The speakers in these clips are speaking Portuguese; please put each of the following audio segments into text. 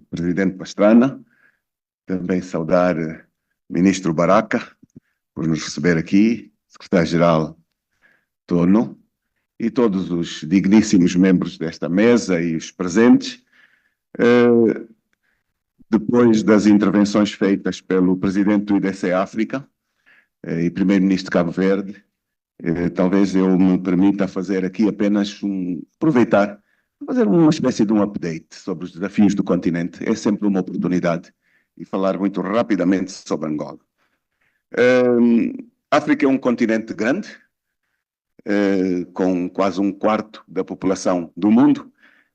Presidente Pastrana, também saudar Ministro Baraka por nos receber aqui, Secretário-Geral Tono e todos os digníssimos membros desta mesa e os presentes. Depois das intervenções feitas pelo Presidente do IDC África e Primeiro-Ministro de Cabo Verde, talvez eu me permita fazer aqui apenas aproveitar, fazer uma espécie de um update sobre os desafios do continente. É sempre uma oportunidade e falar muito rapidamente sobre Angola. A África é um continente grande, com quase um quarto da população do mundo,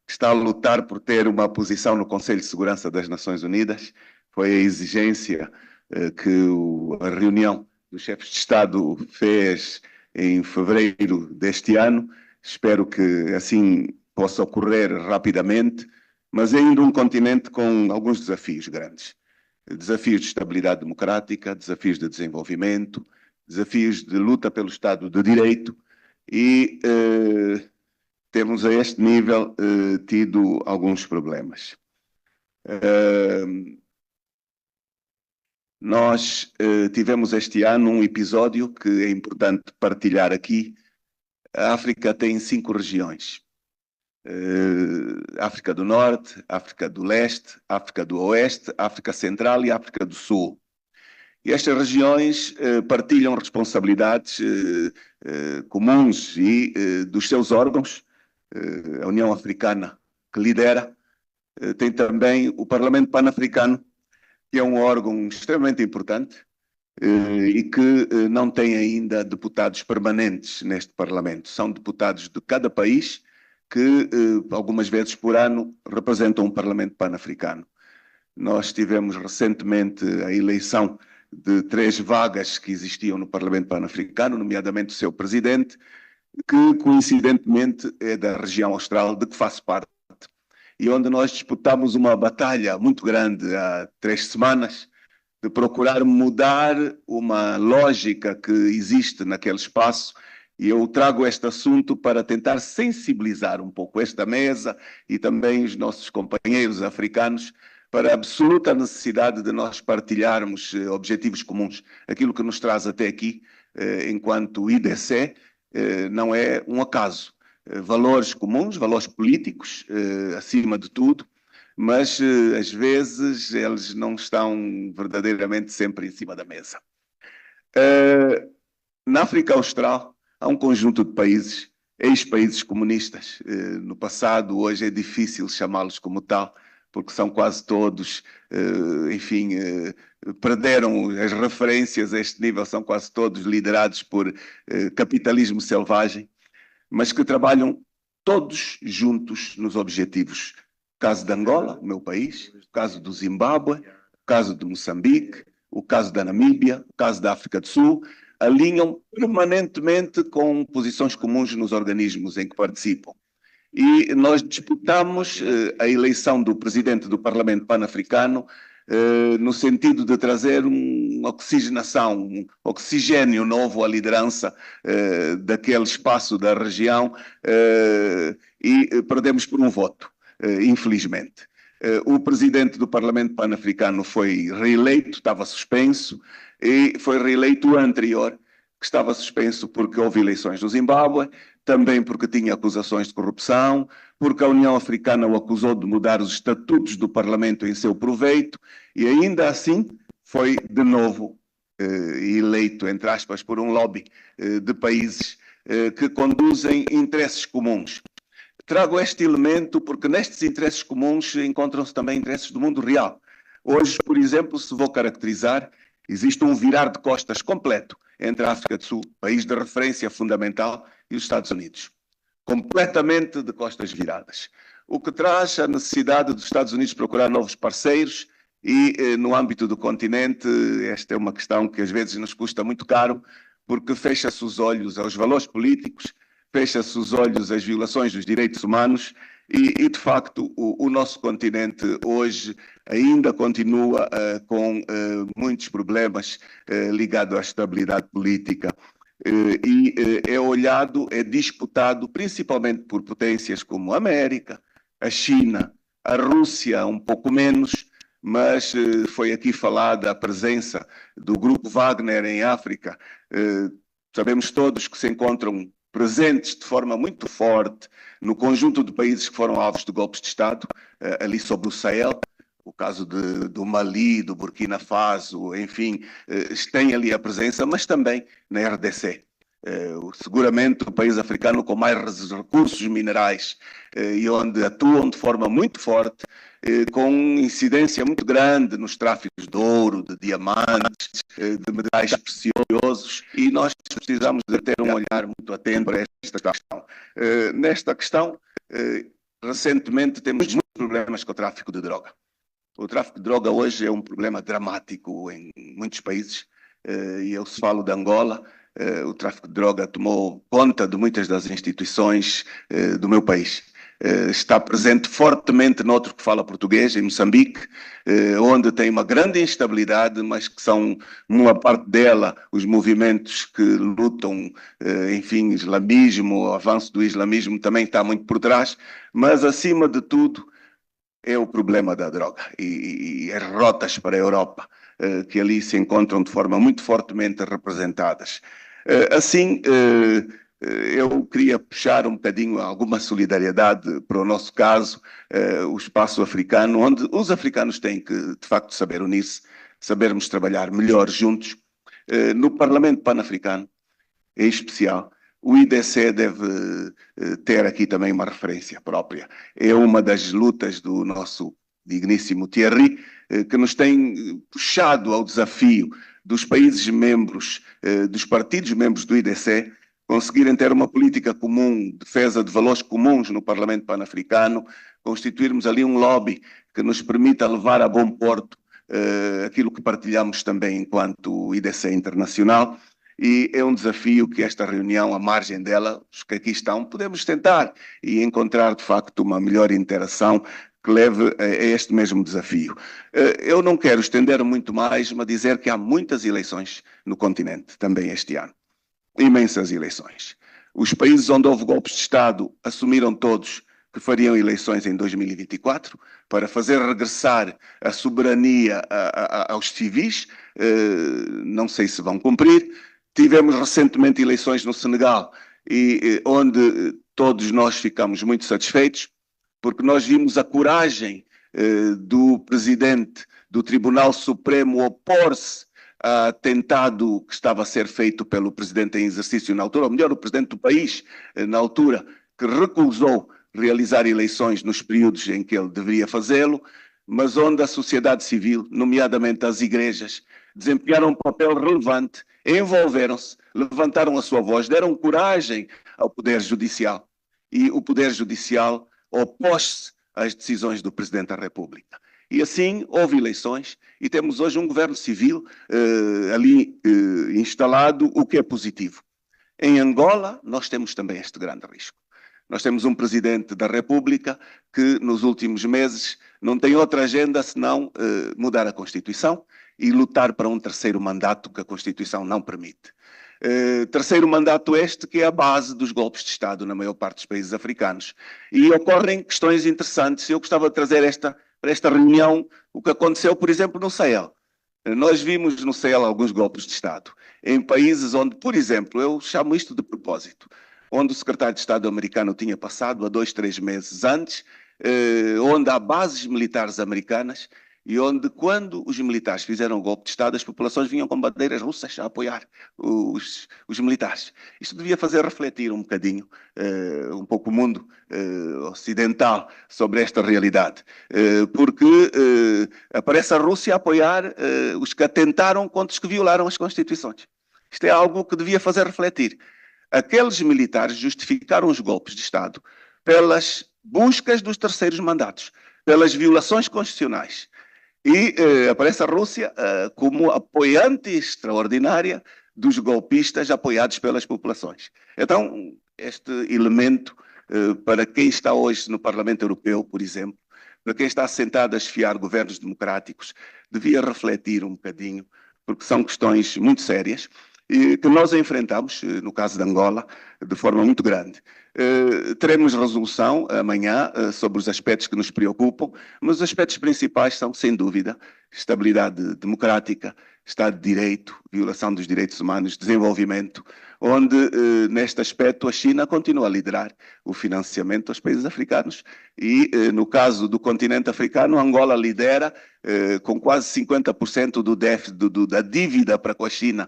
que está a lutar por ter uma posição no Conselho de Segurança das Nações Unidas. Foi a exigência que a reunião dos chefes de Estado fez em fevereiro deste ano. Espero que assim possa ocorrer rapidamente, mas é ainda um continente com alguns desafios grandes. Desafios de estabilidade democrática, desafios de desenvolvimento, desafios de luta pelo Estado de Direito e temos a este nível tido alguns problemas. Nós tivemos este ano um episódio que é importante partilhar aqui. A África tem 5 regiões. África do Norte, África do Leste, África do Oeste, África Central e África do Sul. E estas regiões partilham responsabilidades comuns e dos seus órgãos. A União Africana, que lidera, tem também o Parlamento Pan-Africano, que é um órgão extremamente importante e que não tem ainda deputados permanentes neste Parlamento. São deputados de cada país que, algumas vezes por ano, representam um Parlamento Pan-Africano. Nós tivemos recentemente a eleição de 3 vagas que existiam no Parlamento Pan-Africano, nomeadamente o seu presidente, que coincidentemente é da região austral de que faço parte, e onde nós disputamos uma batalha muito grande há 3 semanas, de procurar mudar uma lógica que existe naquele espaço, e eu trago este assunto para tentar sensibilizar um pouco esta mesa e também os nossos companheiros africanos para a absoluta necessidade de nós partilharmos objetivos comuns. Aquilo que nos traz até aqui, enquanto IDC, não é um acaso. Valores comuns, valores políticos, acima de tudo, mas às vezes eles não estão verdadeiramente sempre em cima da mesa. Na África Austral há um conjunto de países, ex-países comunistas. No passado, hoje é difícil chamá-los como tal, porque são quase todos, enfim, perderam as referências a este nível, são quase todos liderados por capitalismo selvagem, mas que trabalham todos juntos nos objetivos. O caso de Angola, o meu país, o caso do Zimbábue, o caso de Moçambique, o caso da Namíbia, o caso da África do Sul, alinham permanentemente com posições comuns nos organismos em que participam. E nós disputamos a eleição do presidente do Parlamento Pan-Africano no sentido de trazer uma oxigenação, um oxigênio novo à liderança daquele espaço da região e perdemos por um voto, infelizmente. O presidente do Parlamento Pan-Africano foi reeleito, estava suspenso, e foi reeleito o anterior, que estava suspenso porque houve eleições no Zimbábue, também porque tinha acusações de corrupção, porque a União Africana o acusou de mudar os estatutos do Parlamento em seu proveito, e ainda assim foi de novo eleito, entre aspas, por um lobby de países que conduzem interesses comuns. Trago este elemento porque nestes interesses comuns encontram-se também interesses do mundo real. Hoje, por exemplo, se vou caracterizar, existe um virar de costas completo entre a África do Sul, país de referência fundamental, e os Estados Unidos. Completamente de costas viradas. O que traz a necessidade dos Estados Unidos procurar novos parceiros e, no âmbito do continente, esta é uma questão que às vezes nos custa muito caro, porque fecha-se os olhos aos valores políticos, fecha-se os olhos às violações dos direitos humanos e de facto, o nosso continente hoje ainda continua com muitos problemas ligados à estabilidade política e é olhado, é disputado principalmente por potências como a América, a China, A Rússia um pouco menos, mas foi aqui falada a presença do grupo Wagner em África. Sabemos todos que se encontram presentes de forma muito forte no conjunto de países que foram alvos de golpes de Estado, ali sobre o Sahel. O caso do Mali, do Burkina Faso, enfim, tem ali a presença, mas também na RDC. Seguramente o país africano com mais recursos minerais e onde atuam de forma muito forte, com incidência muito grande nos tráficos de ouro, de diamantes, de metais preciosos, e nós precisamos de ter um olhar muito atento para esta questão. Nesta questão, recentemente temos muitos problemas com o tráfico de droga. O tráfico de droga hoje é um problema dramático em muitos países, e eu se falo de Angola, o tráfico de droga tomou conta de muitas das instituições do meu país. Está presente fortemente noutro que fala português, em Moçambique, onde tem uma grande instabilidade, mas que são, uma parte dela, os movimentos que lutam, enfim, islamismo, o avanço do islamismo também está muito por trás, mas acima de tudo é o problema da droga e as rotas para a Europa, que ali se encontram de forma muito fortemente representadas. Assim, eu queria puxar um bocadinho alguma solidariedade para o nosso caso, o espaço africano, onde os africanos têm que, de facto, saber unir-se, sabermos trabalhar melhor juntos. No Parlamento Pan-Africano, em especial, o IDC deve ter aqui também uma referência própria. É uma das lutas do nosso digníssimo Thierry, que nos tem puxado ao desafio dos países membros, dos partidos membros do IDC, conseguirem ter uma política comum, defesa de valores comuns no Parlamento Pan-Africano, constituirmos ali um lobby que nos permita levar a bom porto aquilo que partilhamos também enquanto IDC internacional. E é um desafio que esta reunião, à margem dela, os que aqui estão, podemos tentar e encontrar, de facto, uma melhor interação que leve a este mesmo desafio. Eu não quero estender muito mais, mas dizer que há muitas eleições no continente, também este ano. Imensas eleições. Os países onde houve golpes de Estado assumiram todos que fariam eleições em 2024 para fazer regressar a soberania aos civis. Não sei se vão cumprir. Tivemos recentemente eleições no Senegal, onde todos nós ficamos muito satisfeitos, porque nós vimos a coragem do presidente do Tribunal Supremo opor-se a atentado que estava a ser feito pelo presidente em exercício na altura, ou melhor, o presidente do país na altura, que recusou realizar eleições nos períodos em que ele deveria fazê-lo, mas onde a sociedade civil, nomeadamente as igrejas, desempenharam um papel relevante, envolveram-se, levantaram a sua voz, deram coragem ao Poder Judicial. E o Poder Judicial opôs-se às decisões do Presidente da República. E assim houve eleições e temos hoje um governo civil ali instalado, o que é positivo. Em Angola, nós temos também este grande risco. Nós temos um Presidente da República que, nos últimos meses, não tem outra agenda senão mudar a Constituição e lutar para um terceiro mandato que a Constituição não permite. Terceiro mandato este que é a base dos golpes de Estado na maior parte dos países africanos. E ocorrem questões interessantes. Eu gostava de trazer para esta reunião o que aconteceu, por exemplo, no Sahel. Nós vimos no Sahel alguns golpes de Estado, em países onde, por exemplo, eu chamo isto de propósito, onde o secretário de Estado americano tinha passado há 2, 3 meses antes, onde há bases militares americanas e onde, quando os militares fizeram o golpe de Estado, as populações vinham com bandeiras russas a apoiar os militares. Isto devia fazer refletir um bocadinho, um pouco o mundo ocidental sobre esta realidade, porque aparece a Rússia a apoiar os que atentaram contra os que violaram as constituições. Isto é algo que devia fazer refletir. Aqueles militares justificaram os golpes de Estado pelas buscas dos terceiros mandatos, pelas violações constitucionais. E aparece a Rússia como apoiante extraordinária dos golpistas apoiados pelas populações. Então, este elemento, para quem está hoje no Parlamento Europeu, por exemplo, para quem está sentado a esfiar governos democráticos, devia refletir um bocadinho, porque são questões muito sérias. e que nós enfrentamos, no caso de Angola, de forma muito grande. Teremos resolução amanhã sobre os aspectos que nos preocupam, mas os aspectos principais são, sem dúvida, estabilidade democrática, Estado de Direito, violação dos direitos humanos, desenvolvimento, onde, neste aspecto, a China continua a liderar o financiamento aos países africanos e, no caso do continente africano, Angola lidera com quase 50% do déficit, da dívida para com a China,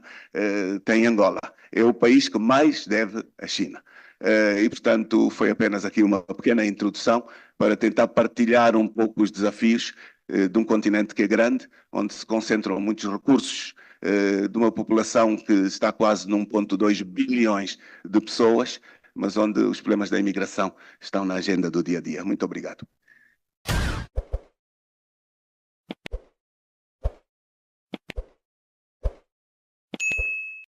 tem Angola. É o país que mais deve à China. E, portanto, foi apenas aqui uma pequena introdução para tentar partilhar um pouco os desafios de um continente que é grande, onde se concentram muitos recursos de uma população que está quase num 1,2 bilhões de pessoas, mas onde os problemas da imigração estão na agenda do dia a dia. Muito obrigado.